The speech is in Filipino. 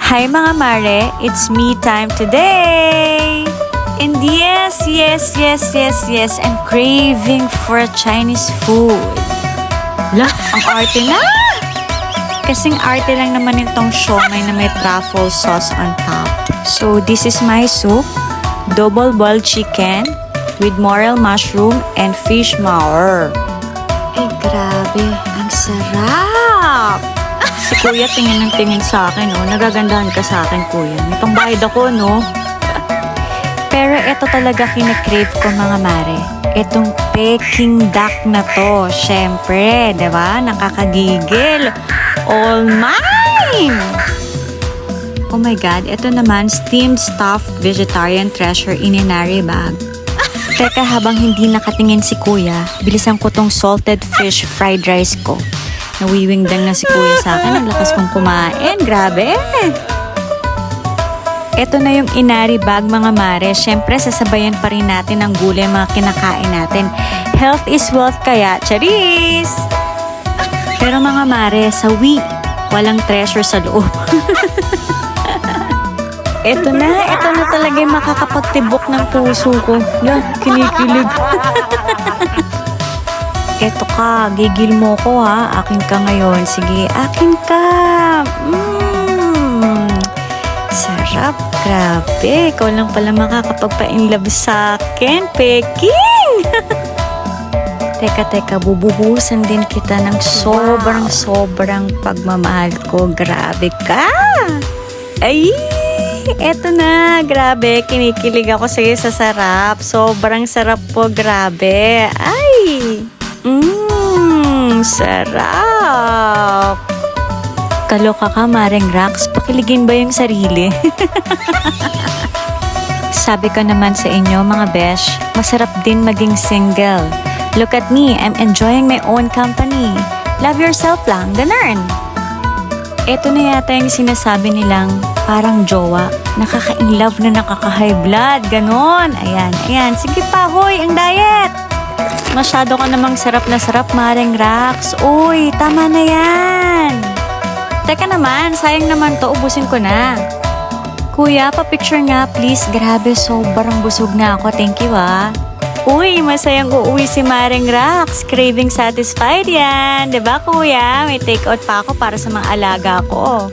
Hi mga mare, it's me time today! And yes, I'm craving for a Chinese food. Lah, ang arte na! Kasing arte lang naman itong siomai na may truffle sauce on top. So this is my soup, double boiled chicken with morel mushroom and fish mawer. Ay grabe, ang sarap! Si kuya tingin ng tingin sa akin, oh. Nagagandahan ka sa akin, kuya. May pangbayad ako, no? Pero ito talaga kinakrave ko, mga mare. Itong Peking duck na to. Syempre, di ba? Nakakagigil. All mine! Oh my God, ito naman, steamed stuffed vegetarian treasure in inari bag. Teka, habang hindi nakatingin si kuya, bilisan ko tong salted fish fried rice ko. Nawiwingdang na si kuya sa akin. Ang lakas kong kumain. Grabe! Ito na yung inari bag, mga mare. Siyempre, sasabayan pa rin natin ang gulay mga kinakain natin. Health is wealth kaya. Charis! Pero mga mare, sawi. Walang treasure sa loob. Ito na talaga yung makakapagtibok ng puso ko. Lah, kinikilig. Eto ka, gigil mo ko ha. Akin ka ngayon. Sige, akin ka. Sarap, grabe. Ikaw lang pala makakapagpa-inlove sa akin, Peking. Teka, bubuhusan din kita ng sobrang pagmamahal ko. Grabe ka. Ay, eto na. Grabe, kinikilig ako sa'yo sa sarap. Sobrang sarap po, grabe. Ay, sarap. Kaloka ka, Maring Rax. Pakiligin ba yung sarili? Sabi ko naman sa inyo, mga besh, masarap din maging single. Look at me, I'm enjoying my own company. Love yourself lang, ganun. Ito na yata yung sinasabi nilang parang jowa. Nakaka-inlove na nakaka-high blood, ganon. Ayan. Sige pa, hoy, ang diet. Masyado ka namang sarap na sarap, Maring Rax. Uy, tama na yan. Teka naman, sayang naman to, ubusin ko na. Kuya, pa-picture nga please. Grabe, sobrang busog na ako. Thank you ah. Uy, masayang uuwi si Maring Rax. Craving satisfied yan. Diba kuya? May take out pa ako para sa mga alaga ko.